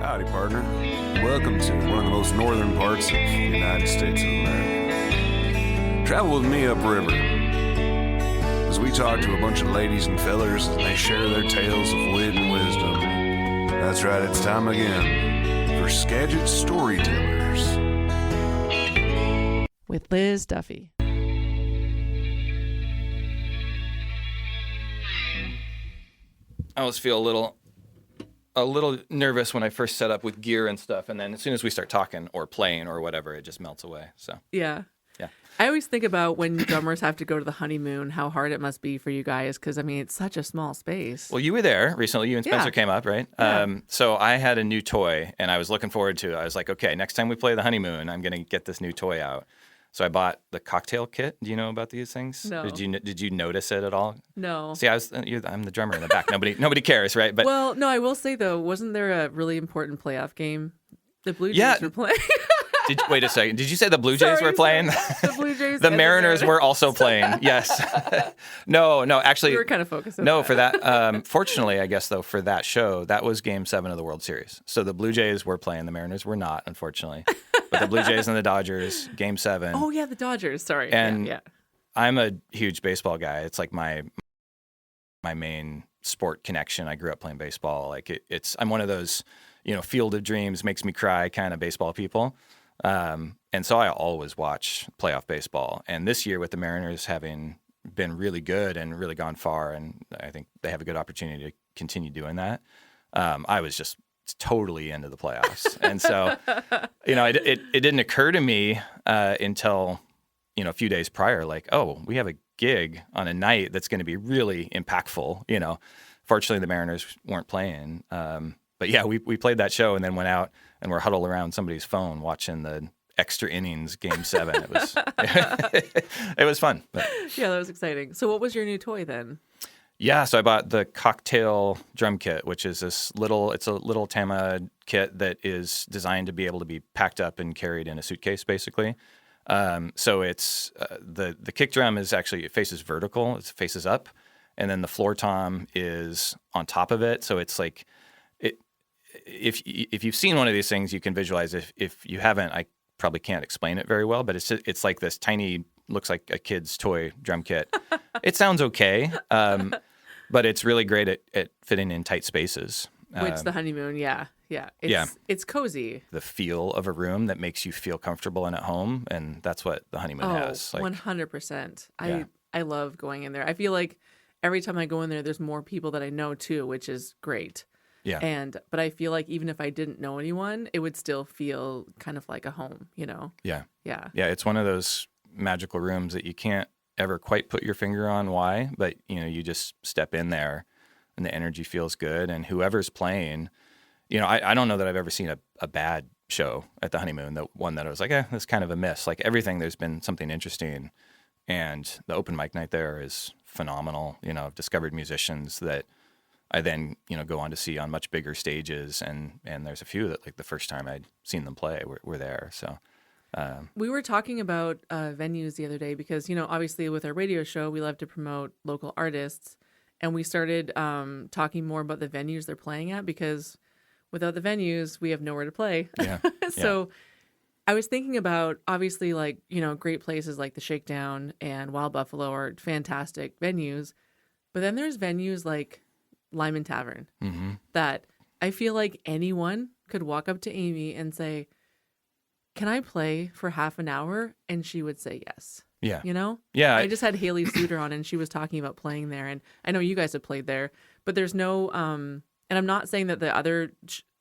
Howdy, partner. Welcome to one of the most northern parts of the United States of America. Travel with me upriver as we talk to a bunch of ladies and fellers as they share their tales of wit and wisdom. That's right, it's time again for Skagit Storytellers. With Liz Duffy. I always feel a little nervous when I first set up with gear and stuff, and then as soon as we start talking or playing or whatever, it just melts away. So Yeah. yeah. I always think about when drummers have to go to the honeymoon, how hard it must be for you guys, because, I mean, it's such a small space. Well, you were there recently. You and Spencer Yeah. came up, right? Yeah. So I had a new toy, and I was looking forward to it. I was like, okay, next time we play the honeymoon, I'm going to get this new toy out. So I bought the cocktail kit. Do you know about these things? No. Did you notice it at all? No. See, I'm the drummer in the back. Nobody cares, right? But Well, no, I will say, though, wasn't there a really important playoff game? The Blue Jays Yeah. were playing. Wait a second. Did you say the Blue Jays Sorry, were playing? The Blue Jays The and Mariners were also playing. Yes. No, actually. We were kind of focused on No, that. for that. Fortunately, I guess, though, for that show, that was Game 7 of the World Series. So the Blue Jays were playing. The Mariners were not, unfortunately. But the Blue Jays and the Dodgers, Game 7. Oh, yeah, the Dodgers. Sorry. And yeah. I'm a huge baseball guy. It's like my main sport connection. I grew up playing baseball. Like I'm one of those, Field of Dreams makes me cry kind of baseball people. And so I always watch playoff baseball. And this year with the Mariners having been really good and really gone far, and I think they have a good opportunity to continue doing that, I was just totally into the playoffs. And so, it didn't occur to me until, a few days prior, like, oh, we have a gig on a night that's going to be really impactful. Fortunately, the Mariners weren't playing. But yeah, we played that show and then went out and we're huddled around somebody's phone watching the extra innings Game 7. It was it was fun. But. Yeah, that was exciting. So what was your new toy then? Yeah, so I bought the cocktail drum kit, which is it's a little Tama kit that is designed to be able to be packed up and carried in a suitcase, basically. So it's the kick drum is actually, it faces vertical, it faces up, and then the floor tom is on top of it. So it's like, if you've seen one of these things, you can visualize. If you haven't, I probably can't explain it very well, but it's like this tiny, looks like a kid's toy drum kit. It sounds okay, but it's really great at fitting in tight spaces. Which the honeymoon, yeah. It's cozy. The feel of a room that makes you feel comfortable and at home, and that's what the honeymoon has. 100%. Yeah. I love going in there. I feel like every time I go in there, there's more people that I know too, which is great. Yeah. But I feel like even if I didn't know anyone, it would still feel kind of like a home, Yeah. Yeah. Yeah, it's one of those magical rooms that you can't ever quite put your finger on why, but you just step in there and the energy feels good, and whoever's playing, I don't know that I've ever seen a bad show at the honeymoon, the one that I was like, that's kind of a miss. Like everything, there's been something interesting, and the open mic night there is phenomenal. I've discovered musicians that I then, go on to see on much bigger stages, and there's a few that, like, the first time I'd seen them play were there. So We were talking about venues the other day because, obviously with our radio show, we love to promote local artists, and we started talking more about the venues they're playing at, because without the venues, we have nowhere to play. Yeah. So I was thinking about, obviously, like, great places like the Shakedown and Wild Buffalo are fantastic venues, but then there's venues like Lyman Tavern that I feel like anyone could walk up to Amy and say, can I play for half an hour? And she would say yes. Yeah. Yeah. I just had Haley Suter on, and she was talking about playing there. And I know you guys have played there, but there's no, and I'm not saying that the other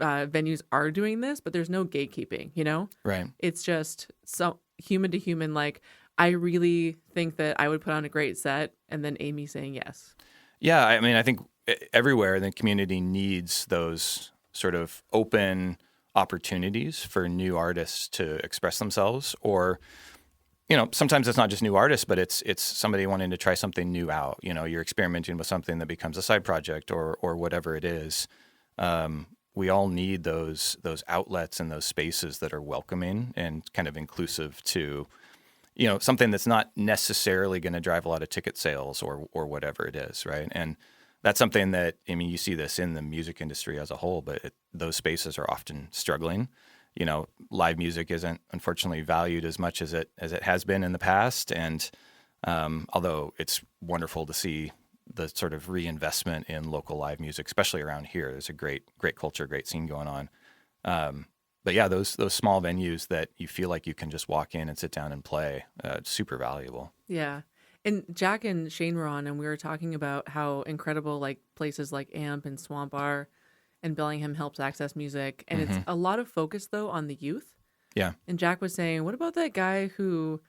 venues are doing this, but there's no gatekeeping, Right. It's just so human to human. Like, I really think that I would put on a great set, and then Amy saying yes. Yeah. I mean, I think everywhere the community needs those sort of open opportunities for new artists to express themselves, or sometimes it's not just new artists, but it's somebody wanting to try something new out. You're experimenting with something that becomes a side project or whatever it is. We all need those outlets and those spaces that are welcoming and kind of inclusive to something that's not necessarily going to drive a lot of ticket sales or whatever it is, right? And that's something that, I mean, you see this in the music industry as a whole, but those spaces are often struggling. You know, live music isn't unfortunately valued as much as it has been in the past. And although it's wonderful to see the sort of reinvestment in local live music, especially around here, there's a great culture, great scene going on. But yeah, those small venues that you feel like you can just walk in and sit down and play, super valuable. Yeah. And Jack and Shane were on, and we were talking about how incredible like places like AMP and Swamp are, and Bellingham helps access music. And it's a lot of focus though on the youth. Yeah. And Jack was saying, what about that guy who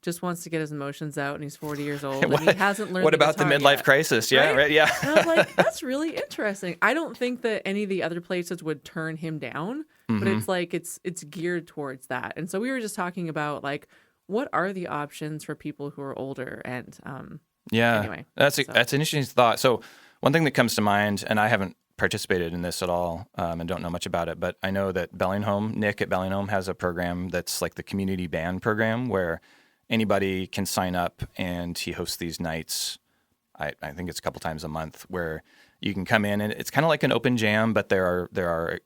just wants to get his emotions out and he's 40 years old and he hasn't learned What about the midlife yet, crisis? Yeah, right? Yeah. And I was like, that's really interesting. I don't think that any of the other places would turn him down, but it's like it's geared towards that. And so we were just talking about like, what are the options for people who are older? And anyway, that's an interesting thought. So one thing that comes to mind, and I haven't participated in this at all and don't know much about it, but I know that Nick at Bellingham has a program that's like the community band program where anybody can sign up, and he hosts these nights. I think it's a couple times a month where you can come in, and it's kind of like an open jam, but there are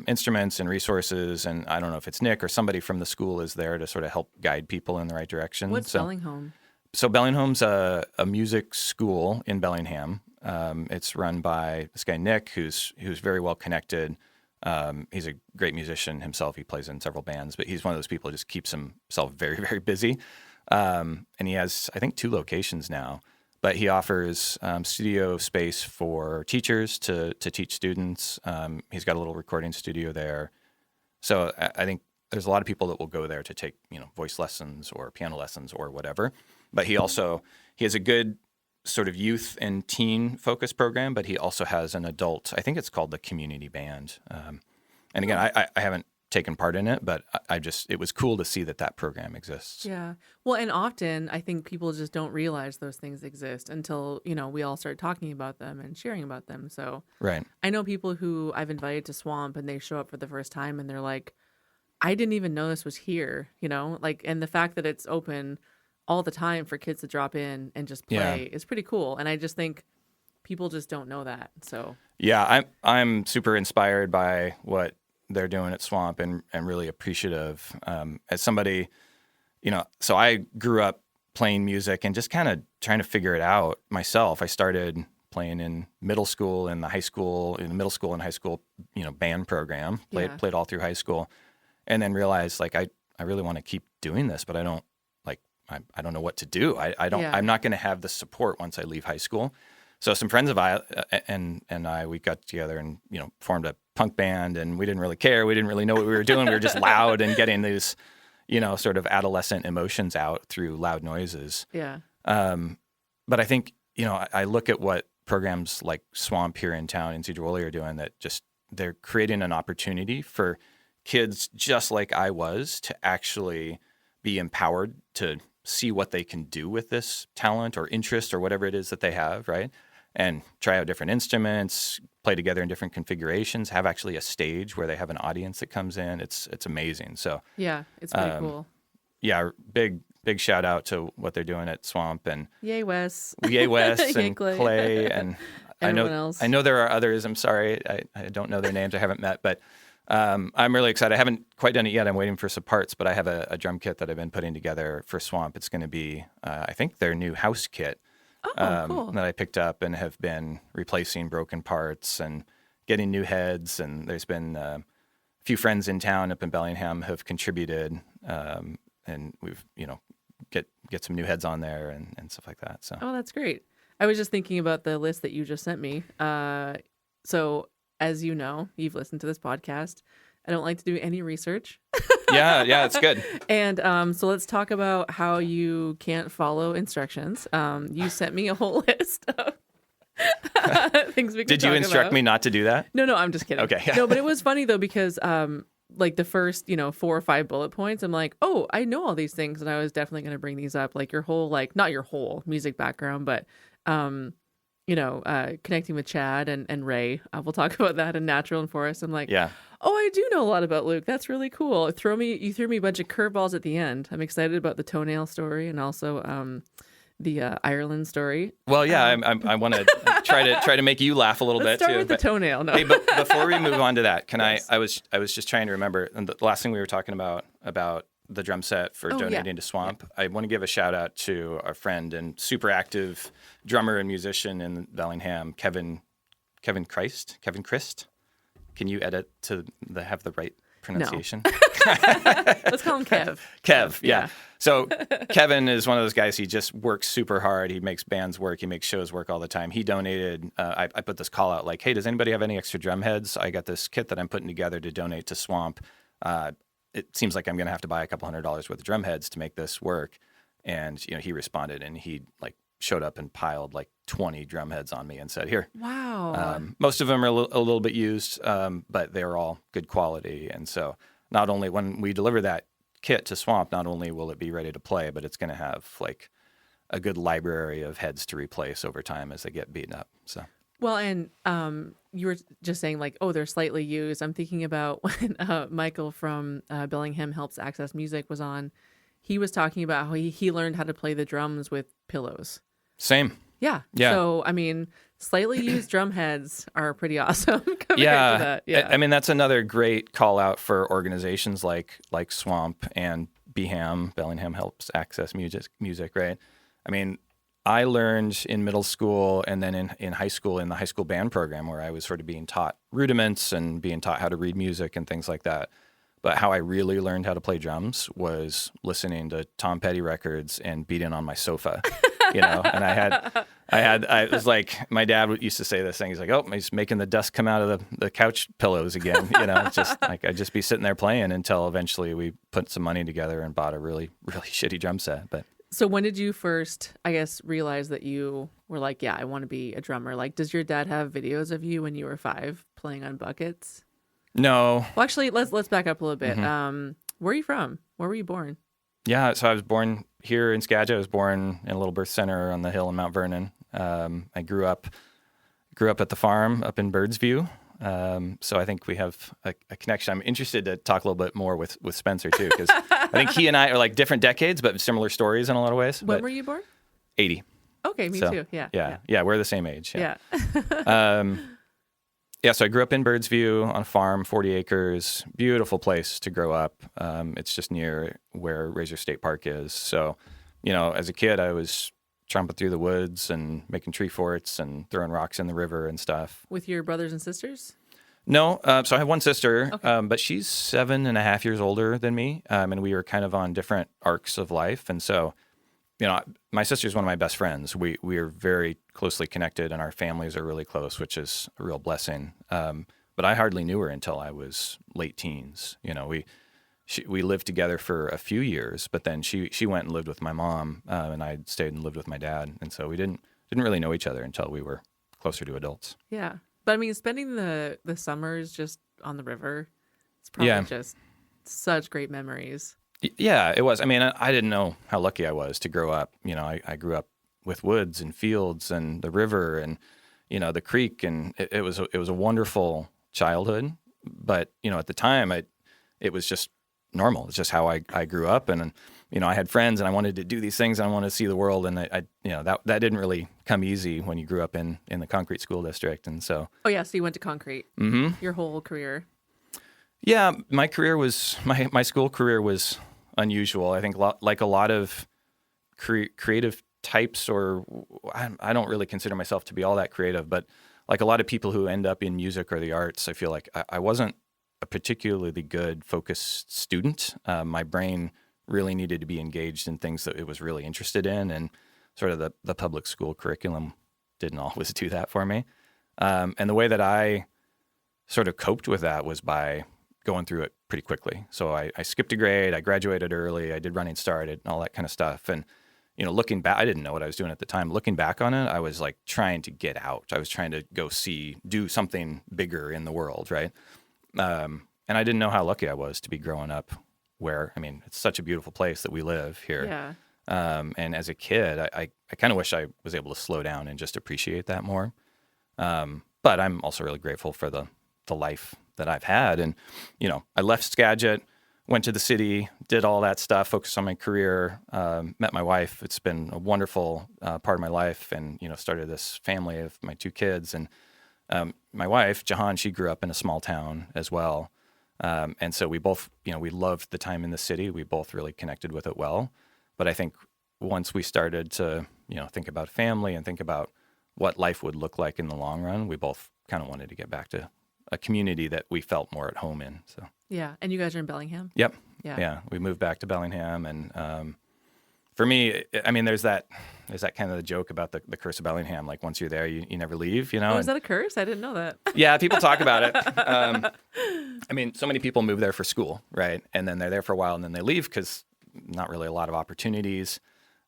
instruments and resources, and I don't know if it's Nick or somebody from the school is there to sort of help guide people in the right direction. What's Bellingham? So Bellingham's a music school in Bellingham. It's run by this guy Nick, who's very well connected. He's a great musician himself. He plays in several bands, but he's one of those people who just keeps himself very, very busy. And he has, I think, 2 locations now. But he offers studio space for teachers to teach students. He's got a little recording studio there. So I think there's a lot of people that will go there to take, voice lessons or piano lessons or whatever. But he has a good sort of youth and teen focus program, but he also has an adult, I think it's called the community band. And again, I haven't taken part in it, but it was cool to see that program exists. Yeah. Well, and often I think people just don't realize those things exist until, we all start talking about them and sharing about them. So right. I know people who I've invited to Swamp and they show up for the first time and they're like, I didn't even know this was here, and the fact that it's open all the time for kids to drop in and just play is pretty cool. And I just think people just don't know that. So yeah, I'm super inspired by what they're doing at Swamp and really appreciative. As somebody, so I grew up playing music and just kind of trying to figure it out myself. I started playing in middle school and in the middle school and high school, band program, played all through high school, and then realized like, I really want to keep doing this, but I don't know what to do. I'm not going to have the support once I leave high school. So some friends of I we got together and, formed a punk band, and we didn't really care. We didn't really know what we were doing. We were just loud and getting these, sort of adolescent emotions out through loud noises. Yeah. But I think, I look at what programs like Swamp here in town in Cedar Woolley are doing, that just they're creating an opportunity for kids just like I was to actually be empowered to see what they can do with this talent or interest or whatever it is that they have, right? And try out different instruments, play together in different configurations, have actually a stage where they have an audience that comes in. It's amazing. So yeah, it's pretty cool. Yeah, big shout out to what they're doing at Swamp, and yay Wes and Clay and everyone else. I know there are others. I'm sorry, I don't know their names. I haven't met, but I'm really excited. I haven't quite done it yet. I'm waiting for some parts, but I have a drum kit that I've been putting together for Swamp. It's going to be, I think, their new house kit cool. that I picked up and have been replacing broken parts and getting new heads. And there's been a few friends in town up in Bellingham have contributed, and we've, get some new heads on there and stuff like that. So that's great. I was just thinking about the list that you just sent me. So as you know, you've listened to this podcast. I don't like to do any research. Yeah, it's good. And so let's talk about how you can't follow instructions. You sent me a whole list of things we could Did you instruct me not to do that? No, I'm just kidding. Okay. No, but it was funny though, because like the first, 4 or 5 bullet points, I'm like, oh, I know all these things. And I was definitely going to bring these up, like your whole, like not your whole music background, but connecting with Chad and Ray. We'll talk about that in Natural and Forest. I'm like, yeah. Oh, I do know a lot about Luke. That's really cool. You threw me a bunch of curveballs at the end. I'm excited about the toenail story and also Ireland story. Well, yeah, I want to try to make you laugh a little Let's bit start too. with the toenail. No. Hey, but before we move on to that, can Yes. I was just trying to remember, and the last thing we were talking about the drum set for donating to Swamp. I want to give a shout out to our friend and super active drummer and musician in Bellingham, Kevin Christ. Can you edit to have the right pronunciation? Let's call him Kev. Kev, yeah. So Kevin is one of those guys. He just works super hard. He makes bands work. He makes shows work all the time. He donated. I put this call out like, hey, does anybody have any extra drum heads? I got this kit that I'm putting together to donate to Swamp. It seems like I'm going to have to buy a couple $100 worth of drum heads to make this work. And he responded, and he like showed up and piled like 20 drum heads on me and said, here. Wow. Most of them are a little bit used, but they're all good quality. And so not only when we deliver that kit to Swamp, not only will it be ready to play, but it's going to have like a good library of heads to replace over time as they get beaten up. So. Well, and you were just saying like, oh, they're slightly used. I'm thinking about when Michael from Bellingham Helps Access Music was on. He was talking about how he learned how to play the drums with pillows. Same. Yeah. Yeah. So, I mean, slightly used drum heads are pretty awesome compared Yeah. to that. Yeah. I mean, that's another great call out for organizations like Swamp and Bellingham Helps Access Music, right? I mean, I learned in middle school and then in high school in the high school band program where I was sort of being taught rudiments and being taught how to read music and things like that. But how I really learned how to play drums was listening to Tom Petty records and beating on my sofa, And I was like, my dad used to say this thing. He's like, oh, he's making the dust come out of the couch pillows again. It's just like I'd just be sitting there playing until eventually we put some money together and bought a really, really shitty drum set. But so when did you first, I guess, realize that you were like, yeah, I want to be a drummer? Like, does your dad have videos of you when you were 5 playing on buckets? No. Well, actually, let's back up a little bit. Where are you from? Where were you born? Yeah, so I was born here in Skagit. I was born in a little birth center on the hill in Mount Vernon. I grew up at the farm up in Birdsview. So I think we have a connection. I'm interested to talk a little bit more with Spencer too, because I think he and I are like different decades, but similar stories in a lot of ways. When were you born? 80. Okay, me too. Yeah. We're the same age. Yeah. So I grew up in Birdsview on a farm, 40 acres, beautiful place to grow up. It's just near where Razor State Park is. So, as a kid, I was tromping through the woods and making tree forts and throwing rocks in the river and stuff. With your brothers and sisters? No. So I have one sister, Okay. but she's 7.5 years older than me. And we were kind of on different arcs of life. And so, my sister's one of my best friends. We are very closely connected and our families are really close, which is a real blessing. But I hardly knew her until I was late teens. We lived together for a few years, but then she went and lived with my mom, and I stayed and lived with my dad. And so we didn't really know each other until we were closer to adults. Yeah. But I mean, spending the summers just on the river, it's probably just such great memories. Yeah, it was. I mean, I didn't know how lucky I was to grow up. I grew up with woods and fields and the river and, the creek. And it was a wonderful childhood. But, at the time, it was just normal. It's just how I grew up. And, I had friends and I wanted to do these things and I wanted to see the world. And that didn't really come easy when you grew up in the concrete school district. And so. Oh, yeah. So you went to concrete your whole career. Yeah, my career was, my school career was unusual. I think like a lot of creative types, or I don't really consider myself to be all that creative, but like a lot of people who end up in music or the arts, I feel like I wasn't a particularly good focused student. My brain really needed to be engaged in things that it was really interested in, and sort of the public school curriculum didn't always do that for me. And the way that I sort of coped with that was by going through it pretty quickly. So I skipped a grade, I graduated early, I did running start and all that kind of stuff. And, looking back, I didn't know what I was doing at the time. Looking back on it, I was like trying to get out. I was trying to go do something bigger in the world, right? And I didn't know how lucky I was to be growing up where, it's such a beautiful place that we live here. Yeah. And as a kid, I kind of wish I was able to slow down and just appreciate that more. But I'm also really grateful for the life that I've had. And, I left Skagit, went to the city, did all that stuff, focused on my career, met my wife. It's been a wonderful part of my life, and started this family of my 2 kids. And my wife, Jahan, she grew up in a small town as well, and so we both, we loved the time in the city. We both really connected with it well. But I think once we started to, think about family and think about what life would look like in the long run, we both kind of wanted to get back to a community that we felt more at home in. So Yeah. And you guys are in Bellingham? yep. Yeah. We moved back to Bellingham, and for me, I mean, there's that kind of the joke about the curse of Bellingham. Like once you're there, you never leave. Oh, is that a curse? I didn't know that. Yeah, people talk about it. I mean, so many people move there for school, right? And then they're there for a while, and then they leave because not really a lot of opportunities.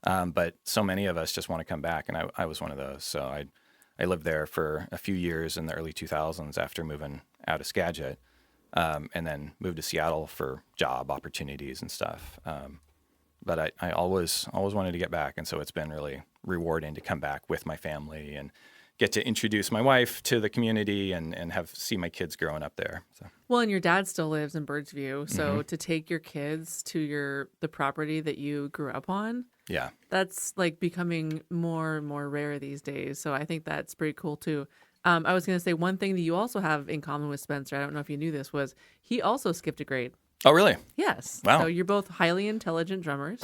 But so many of us just want to come back, and I was one of those. So I lived there for a few years in the early 2000s after moving out of Skagit, and then moved to Seattle for job opportunities and stuff. But I always wanted to get back, and so it's been really rewarding to come back with my family and get to introduce my wife to the community and see my kids growing up there. So. Well, and your dad still lives in Birdsview, so Mm-hmm. to take your kids to the property that you grew up on, Yeah. that's like becoming more and more rare these days. So I think that's pretty cool too. I was going to say one thing that you also have in common with Spencer, I don't know if you knew this, was he also skipped a grade. Oh, really? Yes. Wow. So you're both highly intelligent drummers.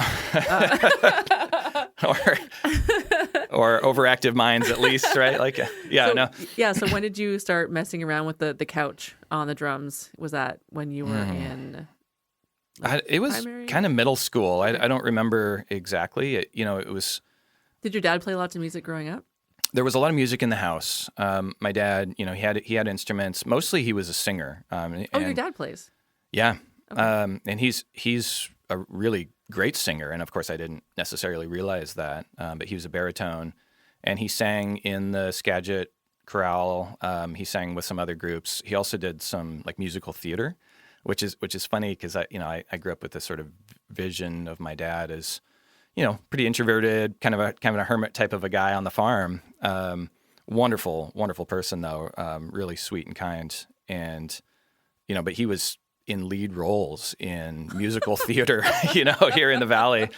or overactive minds, at least, right? Like, yeah, So, no. yeah. So when did you start messing around with the couch on the drums? Was that when you were in? It was primary? kind of middle school. I don't remember exactly. It was. Did your dad play lots of music growing up? There was a lot of music in the house. My dad, he had instruments. Mostly, he was a singer. Your dad plays. Yeah. And he's a really great singer. And of course, I didn't necessarily realize that, but he was a baritone, and he sang in the Skagit chorale. He sang with some other groups. He also did some like musical theater, which is funny because I grew up with this sort of vision of my dad as, pretty introverted, kind of a hermit type of a guy on the farm. Wonderful, wonderful person though. Really sweet and kind. And, but he was in lead roles in musical theater, here in the Valley,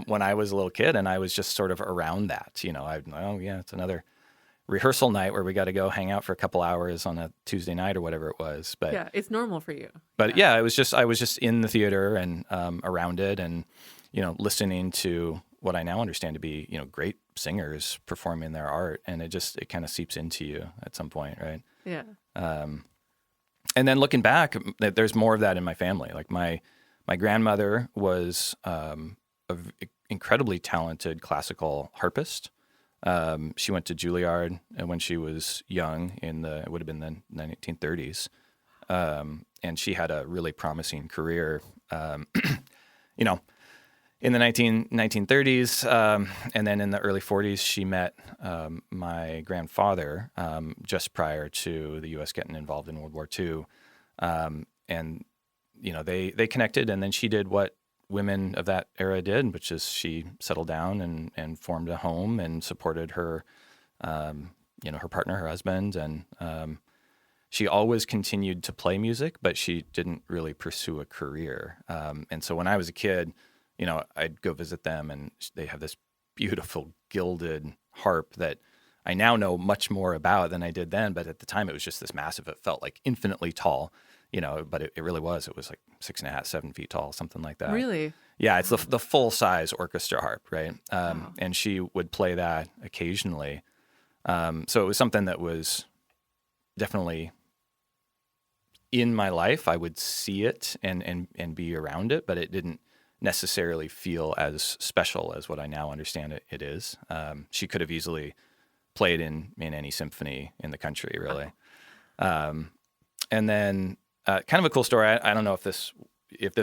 when I was a little kid, and I was just sort of around that, it's another rehearsal night where we got to go hang out for a couple hours on a Tuesday night or whatever it was. But yeah, it's normal for you. But yeah, I was just in the theater and around it, and listening to what I now understand to be great singers performing their art, and it kind of seeps into you at some point, right? Yeah. And then looking back, there's more of that in my family. Like my grandmother was an incredibly talented classical harpist. She went to Juilliard when she was young it would have been the 1930s. And she had a really promising career, in the 1930s. And then in the early 40s, she met my grandfather just prior to the U.S. getting involved in World War II. And, they connected, and then she did what women of that era did, which is she settled down and formed a home and supported her, her partner, her husband. And she always continued to play music, but she didn't really pursue a career. And so when I was a kid, I'd go visit them, and they have this beautiful gilded harp that I now know much more about than I did then. But at the time, it was just this massive, it felt like infinitely tall, but it really was. It was like 6.5, 7 feet tall, something like that. Really? Yeah, it's the full size orchestra harp, right? Wow. And she would play that occasionally. So it was something that was definitely in my life. I would see it and be around it, but it didn't necessarily feel as special as what I now understand it is. She could have easily played in any symphony in the country, really. And then kind of a cool story. I don't know if this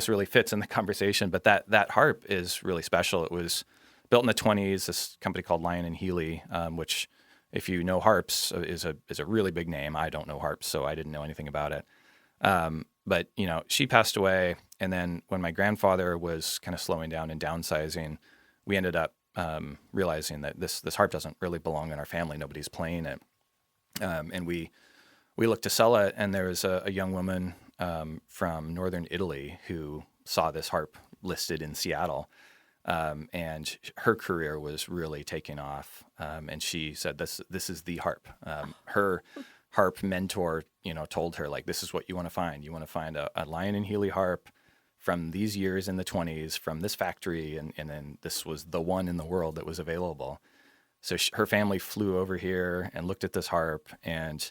really fits in the conversation, but that harp is really special. It was built in the 1920s. This company called Lyon and Healy, which, if you know harps, is a really big name. I don't know harps, so I didn't know anything about it. But she passed away, and then when my grandfather was kind of slowing down and downsizing, we ended up realizing that this harp doesn't really belong in our family. Nobody's playing it, and we looked to sell it. And there was a young woman from northern Italy who saw this harp listed in Seattle. And her career was really taking off. And she said, this is the harp. Her harp mentor, told her, like, this is what you want to find. You want to find a Lyon and Healy harp from these years in the 20s, from this factory. And then this was the one in the world that was available. So her family flew over here and looked at this harp, and,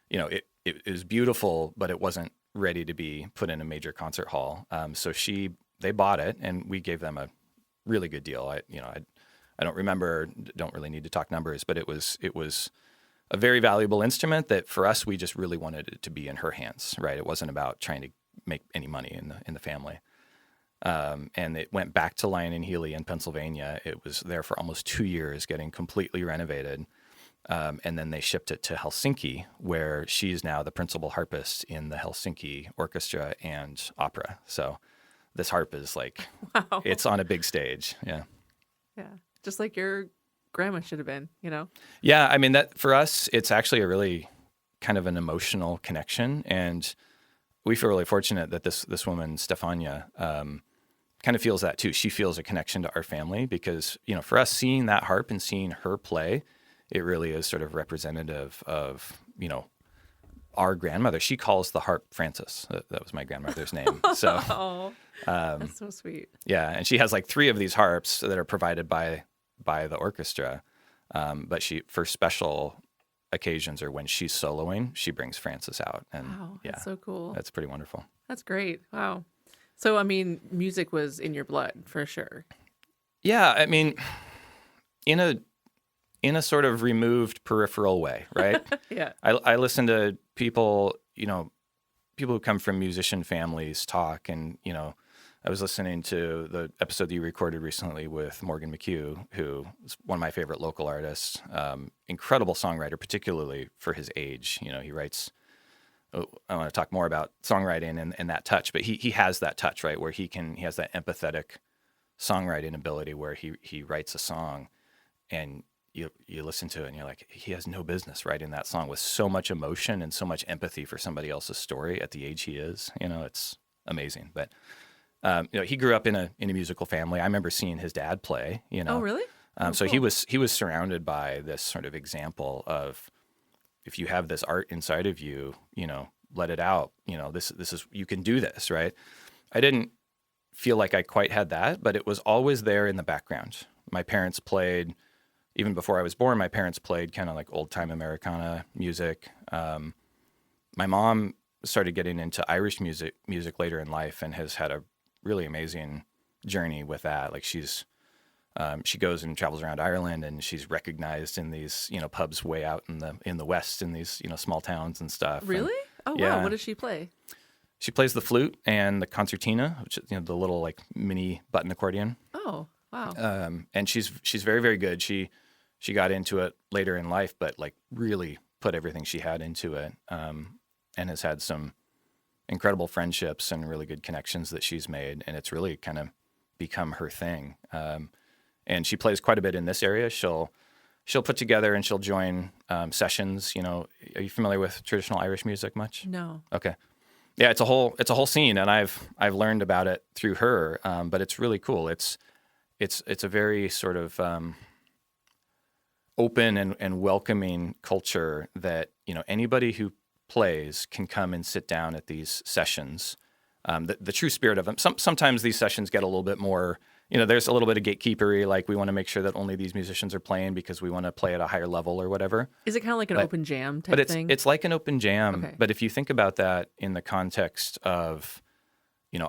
it was beautiful, but it wasn't ready to be put in a major concert hall. So they bought it, and we gave them a really good deal. I don't remember, don't really need to talk numbers, but it was a very valuable instrument that for us, we just really wanted it to be in her hands, right? It wasn't about trying to make any money in the family. And it went back to Lyon and Healy in Pennsylvania. It was there for almost 2 years, getting completely renovated. And then they shipped it to Helsinki, where she's now the principal harpist in the Helsinki Orchestra and Opera. So this harp is like, Wow. it's on a big stage. Yeah. Yeah. Just like your grandma should have been, Yeah. I mean, that for us, it's actually a really kind of an emotional connection. And we feel really fortunate that this woman, Stefania, kind of feels that too. She feels a connection to our family because, for us, seeing that harp and seeing her play, it really is sort of representative of, our grandmother. She calls the harp Frances. That was my grandmother's name. So, Oh, that's so sweet. yeah. And she has like 3 of these harps that are provided by the orchestra. But for special occasions or when she's soloing, she brings Frances out. And Wow, that's so cool. that's pretty wonderful. That's great. Wow. So, I mean, music was in your blood for sure. Yeah. I mean, in a sort of removed peripheral way, right? Yeah. I listen to people, people who come from musician families talk, and, I was listening to the episode that you recorded recently with Morgan McHugh, who is one of my favorite local artists, incredible songwriter, particularly for his age. He writes, I want to talk more about songwriting and that touch, but he has that touch, right? Where he has that empathetic songwriting ability where he writes a song and you listen to it and you're like, he has no business writing that song with so much emotion and so much empathy for somebody else's story at the age he is. It's amazing. But he grew up in a musical family. I remember seeing his dad play. Oh, really? So Cool. he was surrounded by this sort of example of, if you have this art inside of you, let it out. This is, you can do this, right? I didn't feel like I quite had that, but it was always there in the background. My parents played. Even before I was born, my parents played kind of like old-time Americana music. My mom started getting into Irish music later in life and has had a really amazing journey with that. Like she goes and travels around Ireland, and she's recognized in these, pubs way out in the West, in these, small towns and stuff. Really? And, Oh, wow. yeah. What does she play? She plays the flute and the concertina, which is, the little like mini button accordion. Oh, wow. And she's very, very good. She got into it later in life, but like really put everything she had into it, and has had some incredible friendships and really good connections that she's made. And it's really kind of become her thing. And she plays quite a bit in this area. She'll put together and she'll join sessions. Are you familiar with traditional Irish music much? No. Okay. Yeah, it's a whole scene, and I've learned about it through her. But it's really cool. It's a very sort of open and welcoming culture that, anybody who plays can come and sit down at these sessions. The true spirit of them. Sometimes these sessions get a little bit more, there's a little bit of gatekeepery, like we want to make sure that only these musicians are playing because we want to play at a higher level or whatever. Is it kind of like an open jam type But thing? it's like an open jam. Okay. But if you think about that in the context of,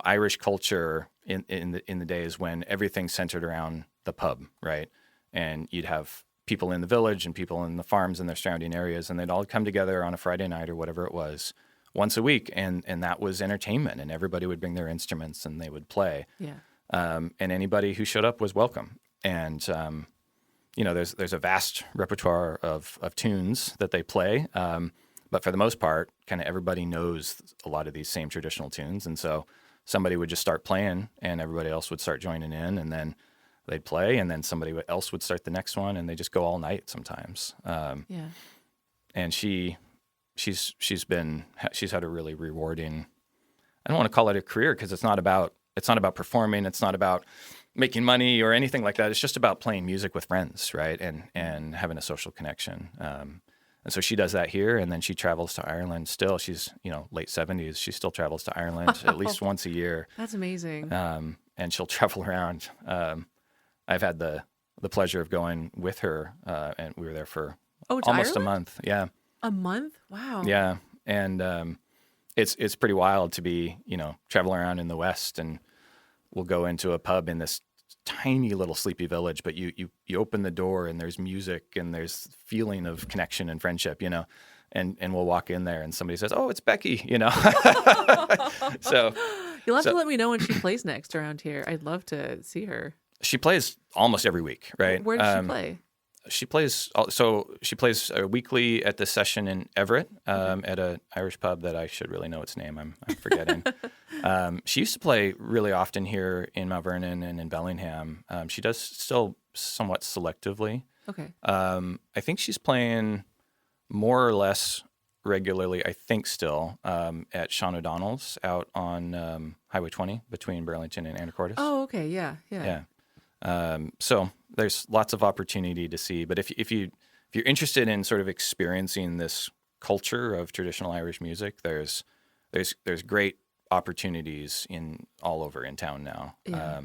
Irish culture in the days when everything centered around the pub, right? And you'd have people in the village and people in the farms and their surrounding areas, and they'd all come together on a Friday night or whatever it was once a week, and that was entertainment, and everybody would bring their instruments and they would play. Yeah. And anybody who showed up was welcome. And there's a vast repertoire of tunes that they play, but for the most part, kind of everybody knows a lot of these same traditional tunes, and so somebody would just start playing, and everybody else would start joining in, and then they'd play, and then somebody else would start the next one, and they just go all night sometimes. Yeah. And she's had a really rewarding I don't want to call it a career because it's not about performing. It's not about making money or anything like that. It's just about playing music with friends, right? And having a social connection. And so she does that here, and then she travels to Ireland still. She's, late 70s. She still travels to Ireland at least once a year. That's amazing. And she'll travel around. I've had the pleasure of going with her, and we were there for almost Ireland? a month. Yeah. A month? Wow. Yeah. And it's pretty wild to be, traveling around in the West, and we'll go into a pub in this tiny little sleepy village, but you open the door and there's music and there's feeling of connection and friendship, and we'll walk in there and somebody says, "Oh, it's Becky," So You'll have to let me know when she plays next around here. I'd love to see her. She plays almost every week, right? Where does she play? She plays weekly at the Session in Everett, at an Irish pub that I should really know its name. I'm forgetting. She used to play really often here in Mount Vernon and in Bellingham. She does still somewhat selectively. Okay. I think she's playing more or less regularly, I think still, at Sean O'Donnell's out on Highway 20 between Burlington and Anacortes. Oh, okay. Yeah. So there's lots of opportunity to see, but if you're interested in sort of experiencing this culture of traditional Irish music, there's great opportunities all over in town now. Yeah.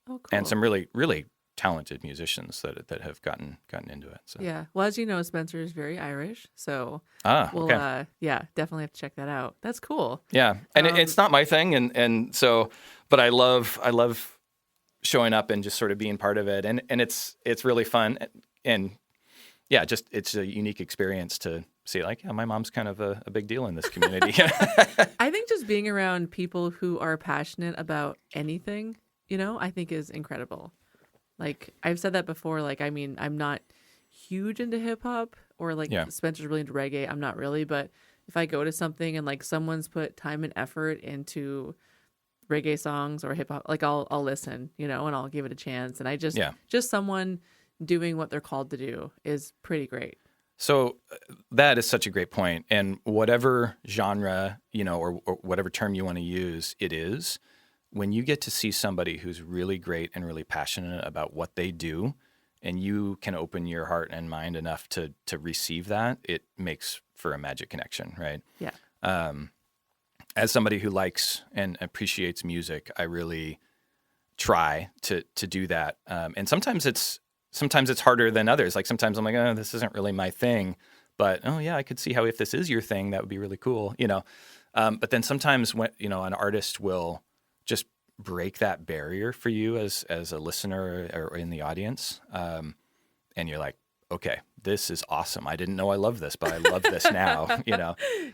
Cool. And some really, really talented musicians that have gotten into it. So. Yeah. Well, as you know, Spencer is very Irish, so we'll okay. Definitely have to check that out. That's cool. Yeah, and it's not my thing, and so, but I love showing up and just sort of being part of it, and it's really fun, and yeah, just it's a unique experience to see, like, my mom's kind of a big deal in this community. I think just being around people who are passionate about anything, I think is incredible. Like, I've said that before, like, I mean, I'm not huge into hip hop, or like Spencer's really into reggae. I'm not really, but if I go to something and like someone's put time and effort into reggae songs or hip hop, like I'll listen, and I'll give it a chance. And I just someone doing what they're called to do is pretty great. So that is such a great point. And whatever genre, or whatever term you want to use, it is, when you get to see somebody who's really great and really passionate about what they do, and you can open your heart and mind enough to receive that, it makes for a magic connection, right? Yeah. As somebody who likes and appreciates music, I really try to do that. And sometimes it's harder than others. Like, sometimes I'm like, oh, this isn't really my thing, but oh yeah, I could see how if this is your thing, that would be really cool, But then sometimes when an artist will just break that barrier for you as a listener or in the audience, and you're like, okay, this is awesome. I didn't know I loved this, but I love this now.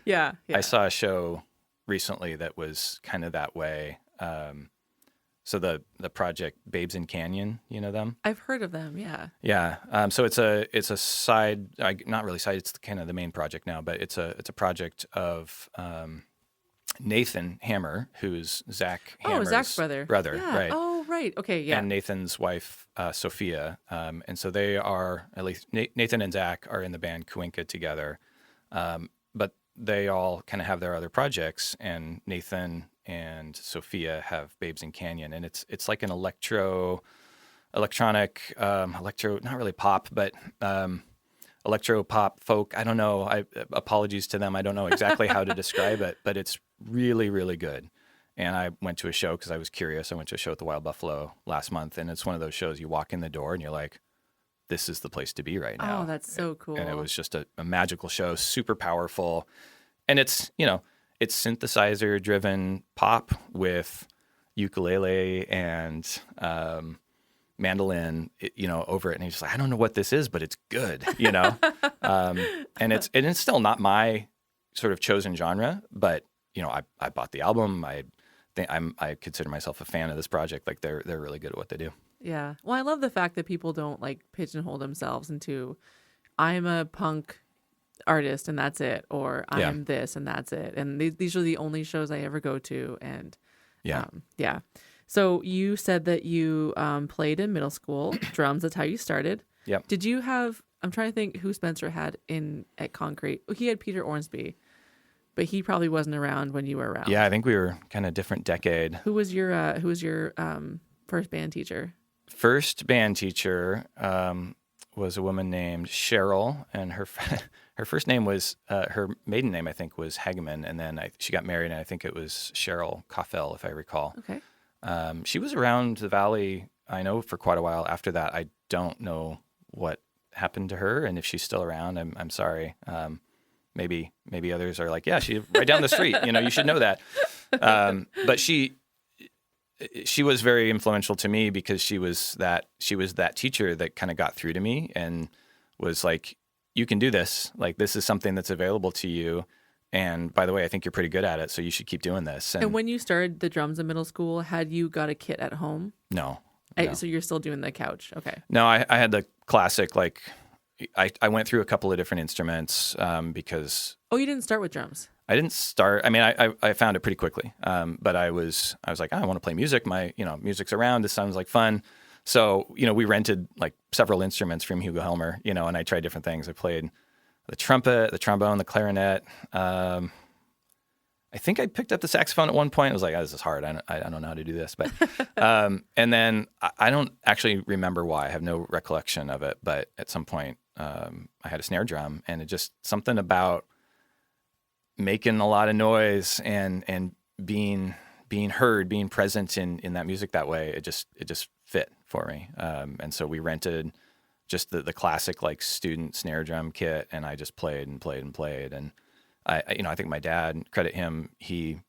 Yeah. I saw a show recently that was kind of that way. So the project Babes in Canyon, them? I've heard of them. Yeah. Yeah. So it's a side, not really side. It's kind of the main project now, but it's a project of Nathan Hammer, who's Zach Hammer's Zach's brother. Yeah. Right. Oh, right. Okay. Yeah. And Nathan's wife, Sophia. And so they are, at least Nathan and Zach are in the band Cuenca together. But they all kind of have their other projects, and Nathan and Sophia have Babes in Canyon, and it's like an electronic, not really pop, but electro pop folk. I don't know. Apologies to them. I don't know exactly how to describe it, but it's really, really good. And I went to a show because I was curious. I went to a show at the Wild Buffalo last month, and it's one of those shows you walk in the door and you're like, this is the place to be right now. Oh, that's so cool. And it was just a magical show, super powerful. And it's synthesizer driven pop with ukulele and mandolin, over it. And he's just like, I don't know what this is, but it's good, and it's still not my sort of chosen genre, but I bought the album. I consider myself a fan of this project. Like, they're really good at what they do. Yeah. Well, I love the fact that people don't like pigeonhole themselves into, I'm a punk artist and that's it, or I'm this and that's it. And these are the only shows I ever go to. And yeah. So you said that you played in middle school drums. That's how you started. Yep. Did you have? I'm trying to think who Spencer had at Concrete. Oh, he had Peter Ormsby. but he probably wasn't around when you were around. Yeah, I think we were kind of different decade. Who was your first band teacher? First band teacher was a woman named Cheryl, and her first name was her maiden name, I think, was Hageman, and then she got married, and I think it was Cheryl Koffel, if I recall. Okay. She was around the Valley, I know, for quite a while. After that, I don't know what happened to her, and if she's still around, I'm sorry. Maybe others are like, yeah, she's right down the street. You should know that. But she was very influential to me because she was that teacher that kind of got through to me and was like, you can do this. Like, this is something that's available to you. And by the way, I think you're pretty good at it, so you should keep doing this. And when you started the drums in middle school, had you got a kit at home? No. So you're still doing the couch. Okay. No, I had the classic, like, I went through a couple of different instruments because... Oh, you didn't start with drums? I didn't start. I mean, I found it pretty quickly. But I was like, I want to play music. Music's around. This sounds like fun. So, we rented like several instruments from Hugo Helmer, and I tried different things. I played the trumpet, the trombone, the clarinet. I think I picked up the saxophone at one point. I was like, oh, this is hard. I don't know how to do this. But and then I don't actually remember why. I have no recollection of it. But at some point, I had a snare drum, and it just something about making a lot of noise and being heard, being present in that music that way. It just fit for me. And so we rented just the classic like student snare drum kit, and I just played and played and played. And I think my dad, credit him, he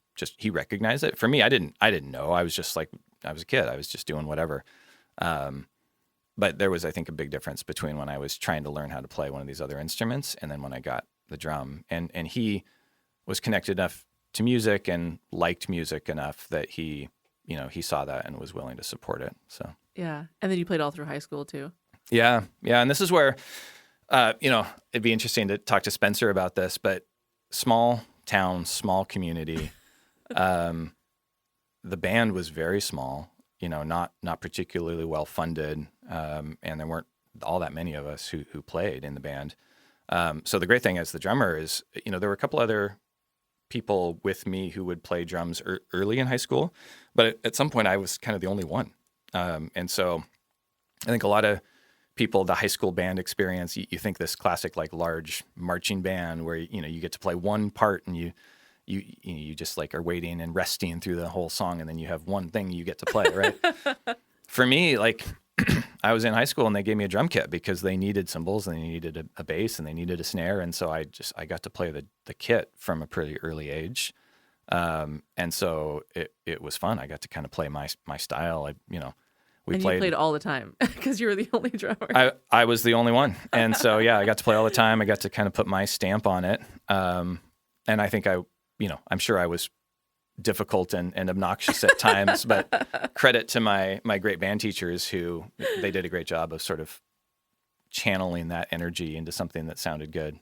recognized it. For me, I didn't know. I was just like, I was a kid. I was just doing whatever. But there was, I think, a big difference between when I was trying to learn how to play one of these other instruments and then when I got the drum. And he was connected enough to music and liked music enough that he saw that and was willing to support it. So yeah. And then you played all through high school too. Yeah. And this is where, it'd be interesting to talk to Spencer about this, but small town, small community, the band was very small, not particularly well funded. And there weren't all that many of us who played in the band. So the great thing as the drummer is, there were a couple other people with me who would play drums early in high school, but at some point I was kind of the only one. And so I think a lot of people, the high school band experience, you think this classic, like large marching band where, you get to play one part and you just like are waiting and resting through the whole song. And then you have one thing you get to play, right? For me, like I was in high school and they gave me a drum kit because they needed cymbals and they needed a bass and they needed a snare. And so I got to play the kit from a pretty early age. And so it was fun. I got to kind of play my style. You played all the time because you were the only drummer. I was the only one. And so, yeah, I got to play all the time. I got to kind of put my stamp on it. And I think I'm sure I was difficult and obnoxious at times, but credit to my great band teachers who they did a great job of sort of channeling that energy into something that sounded good.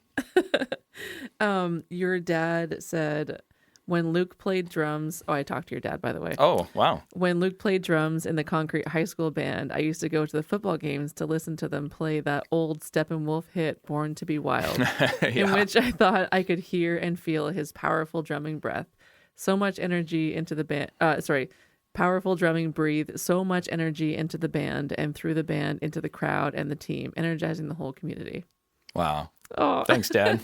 Your dad said when Luke played drums, I talked to your dad, by the way. Oh, wow. When Luke played drums in the Concrete High School band, I used to go to the football games to listen to them play that old Steppenwolf hit, Born to Be Wild, in which I thought I could hear and feel his powerful drumming breath. So much energy into the band. Powerful drumming breathe so much energy into the band and through the band into the crowd and the team, energizing the whole community. Wow. Oh, thanks, Dad.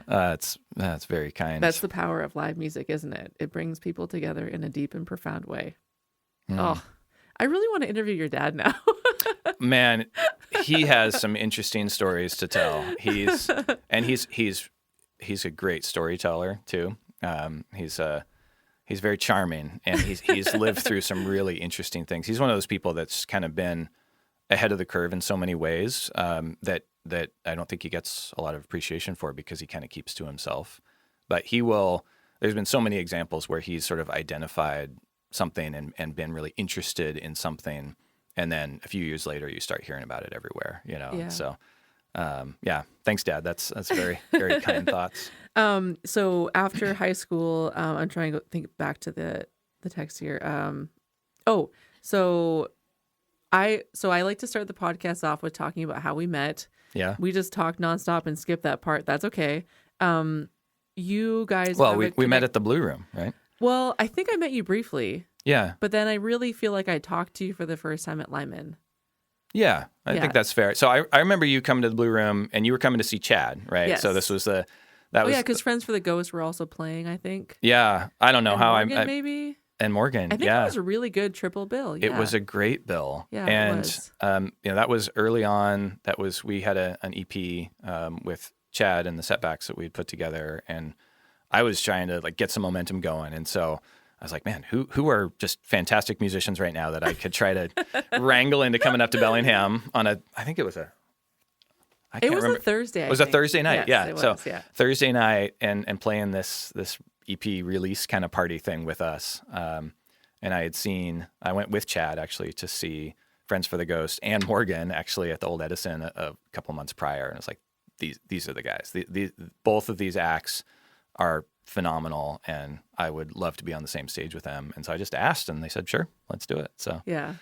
That's very kind. That's the power of live music, isn't it? It brings people together in a deep and profound way. Oh, I really want to interview your dad now. Man, he has some interesting stories to tell. He's a great storyteller too. He's very charming, and he's lived through some really interesting things. He's one of those people that's kind of been ahead of the curve in so many ways that I don't think he gets a lot of appreciation for because he kind of keeps to himself. But there's been so many examples where he's sort of identified something and been really interested in something. And then a few years later, you start hearing about it everywhere, Yeah. So, thanks, Dad. That's very, very kind thoughts. So after high school, I'm trying to think back to the text here. So I like to start the podcast off with talking about how we met. Yeah. We just talked nonstop and skipped that part. That's okay. you guys. Well, have we met at the Blue Room, right? Well, I think I met you briefly, Yeah. but then I really feel like I talked to you for the first time at Lyman. Yeah, I think that's fair. So I remember you coming to the Blue Room, and you were coming to see Chad, right? Yes. So this was that was yeah, because Friends for the Ghost were also playing, I think. Yeah, I don't know And how Morgan, I maybe. and Morgan. I think yeah, it was a really good triple bill. Yeah. it was a great bill. Yeah, and it was. that was early on. We had an EP with Chad and the Setbacks that we'd put together, and I was trying to like get some momentum going, and so I was like, man, who are just fantastic musicians right now that I could try to wrangle into coming up to Bellingham on I think it was a a Thursday. It was a Thursday night, yes, yeah. It was, so yeah. Thursday night and playing this EP release kind of party thing with us. And I went with Chad actually to see Friends for the Ghost and Morgan actually at the Old Edison a couple months prior. And it's like, these are the guys. Both of these acts are phenomenal, and I would love to be on the same stage with them. And so I just asked, and they said, sure, let's do it. So yeah.